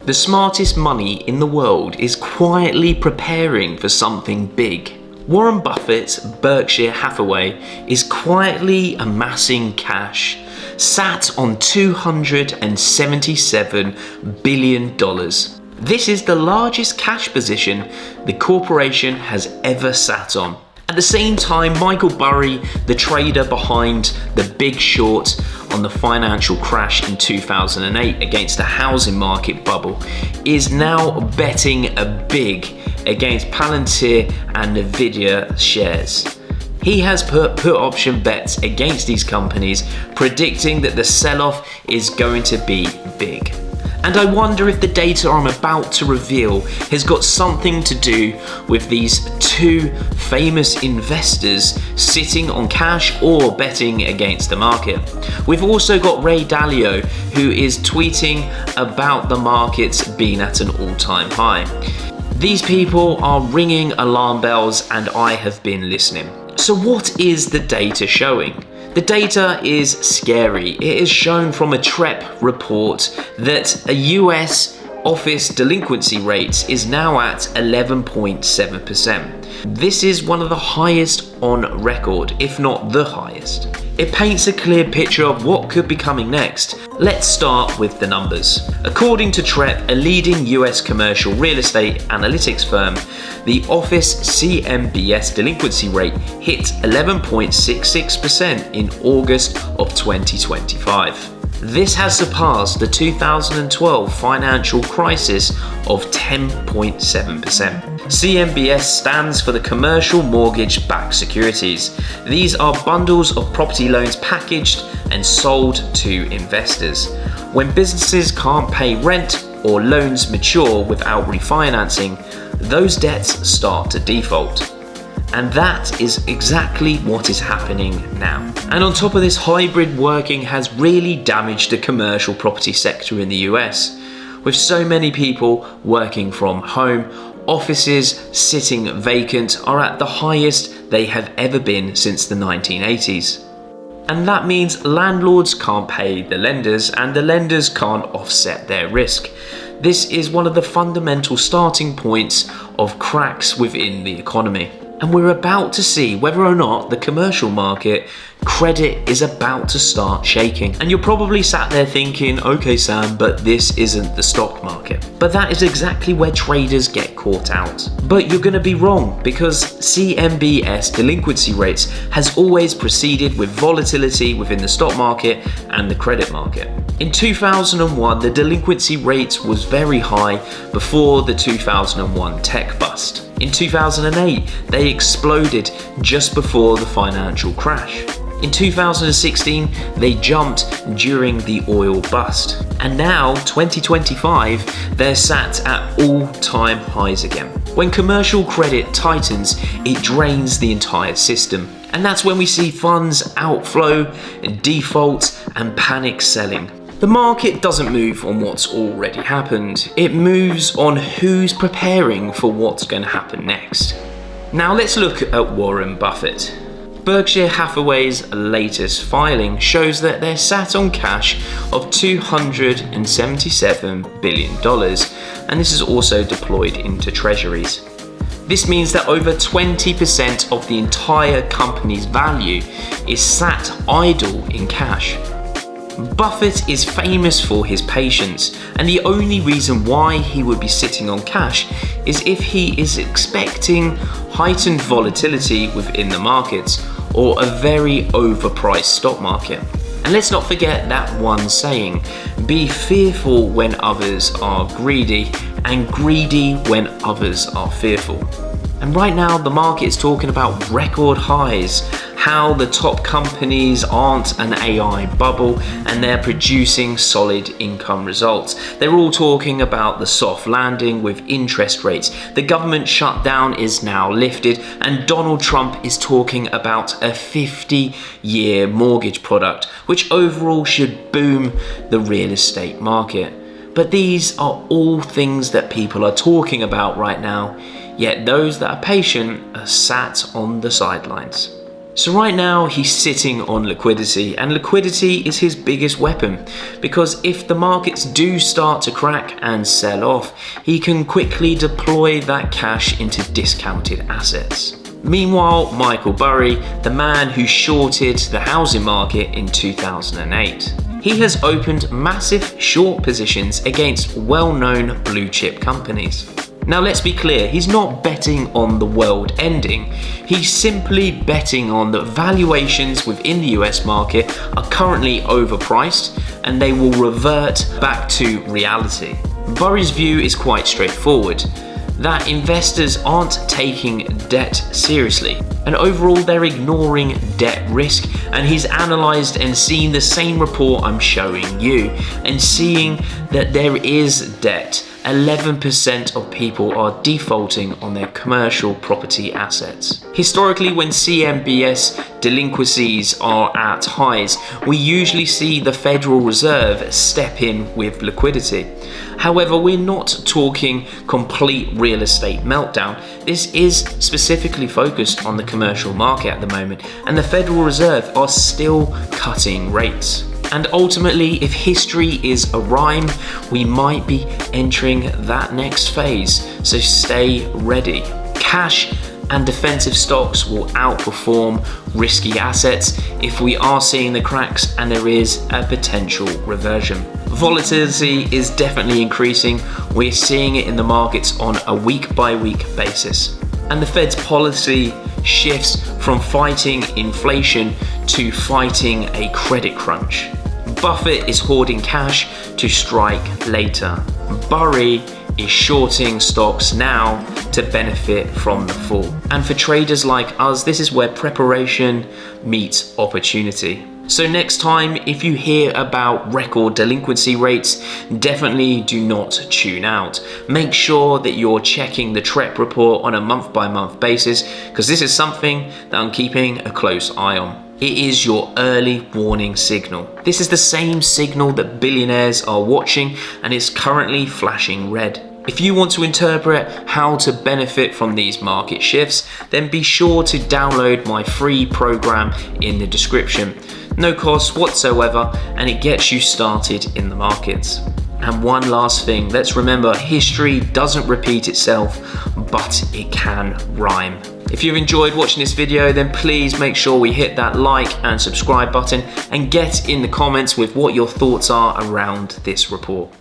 The smartest money in the world is quietly preparing for something big. Warren Buffett's Berkshire Hathaway is quietly amassing cash, sat on $277 billion. This is the largest cash position the corporation has ever sat on. At the same time, Michael Burry, the trader behind the big short on the financial crash in 2008 against the housing market bubble, is now betting big against Palantir and Nvidia shares. He has put option bets against these companies, predicting that the sell-off is going to be big. And I wonder if the data I'm about to reveal has got something to do with these two famous investors sitting on cash or betting against the market. We've also got Ray Dalio, who is tweeting about the markets being at an all-time high. These people are ringing alarm bells and I have been listening. So what is the data showing? The data is scary. It is shown from a TREP report that a US office delinquency rate is now at 11.7%. This is one of the highest on record, if not the highest. It paints a clear picture of what could be coming next. Let's start with the numbers. According to TREP, a leading US commercial real estate analytics firm, the office CMBS delinquency rate hit 11.66% in August of 2025. This has surpassed the 2012 financial crisis of 10.7%. CMBS stands for the commercial mortgage-backed securities. These are bundles of property loans packaged and sold to investors. When businesses can't pay rent or loans mature without refinancing, those debts start to default. And that is exactly what is happening now. And on top of this, hybrid working has really damaged the commercial property sector in the US. With so many people working from home, offices sitting vacant are at the highest they have ever been since the 1980s. And that means landlords can't pay the lenders and the lenders can't offset their risk. This is one of the fundamental starting points of cracks within the economy. And we're about to see whether or not the commercial market credit is about to start shaking. And you're probably sat there thinking, okay Sam, but this isn't the stock market. But that is exactly where traders get caught out. But you're going to be wrong, because CMBS delinquency rates has always preceded with volatility within the stock market and the credit market. In 2001, the delinquency rate was very high before the 2001 tech bust. In 2008, they exploded just before the financial crash. In 2016, they jumped during the oil bust. And now, 2025, they're sat at all-time highs again. When commercial credit tightens, it drains the entire system. And that's when we see funds outflow, default, and panic selling. The market doesn't move on what's already happened. It moves on who's preparing for what's going to happen next. Now let's look at Warren Buffett. Berkshire Hathaway's latest filing shows that they're sat on cash of $277 billion, and this is also deployed into treasuries. This means that over 20% of the entire company's value is sat idle in cash. Buffett is famous for his patience, and the only reason why he would be sitting on cash is if he is expecting heightened volatility within the markets or a very overpriced stock market. And let's not forget that one saying, be fearful when others are greedy and greedy when others are fearful. And right now the market is talking about record highs, how the top companies aren't an AI bubble and they're producing solid income results. They're all talking about the soft landing with interest rates. The government shutdown is now lifted, and Donald Trump is talking about a 50-year mortgage product, which overall should boom the real estate market. But these are all things that people are talking about right now, yet those that are patient are sat on the sidelines. So right now he's sitting on liquidity, and liquidity is his biggest weapon, because if the markets do start to crack and sell off, he can quickly deploy that cash into discounted assets. Meanwhile, Michael Burry, the man who shorted the housing market in 2008, he has opened massive short positions against well-known blue chip companies. Now let's be clear, he's not betting on the world ending, he's simply betting on that valuations within the US market are currently overpriced and they will revert back to reality. Burry's view is quite straightforward, that investors aren't taking debt seriously, and overall they're ignoring debt risk, and he's analysed and seen the same report I'm showing you and seeing that there is debt. 11% of people are defaulting on their commercial property assets. Historically, when CMBS delinquencies are at highs, we usually see the Federal Reserve step in with liquidity. However, we're not talking complete real estate meltdown. This is specifically focused on the commercial market at the moment, and the Federal Reserve are still cutting rates. And ultimately, if history is a rhyme, we might be entering that next phase, so stay ready. Cash and defensive stocks will outperform risky assets if we are seeing the cracks and there is a potential reversion. Volatility is definitely increasing. We're seeing it in the markets on a week-by-week basis. And the Fed's policy shifts from fighting inflation to fighting a credit crunch. Buffett is hoarding cash to strike later. Burry is shorting stocks now to benefit from the fall. And for traders like us, this is where preparation meets opportunity. So next time, if you hear about record delinquency rates, definitely do not tune out. Make sure that you're checking the TREP report on a month-by-month basis, because this is something that I'm keeping a close eye on. It is your early warning signal. This is the same signal that billionaires are watching, and it's currently flashing red. If you want to interpret how to benefit from these market shifts, then be sure to download my free program in the description. No cost whatsoever, and it gets you started in the markets. And one last thing, let's remember, history doesn't repeat itself, but it can rhyme. If you've enjoyed watching this video, then please make sure we hit that like and subscribe button and get in the comments with what your thoughts are around this report.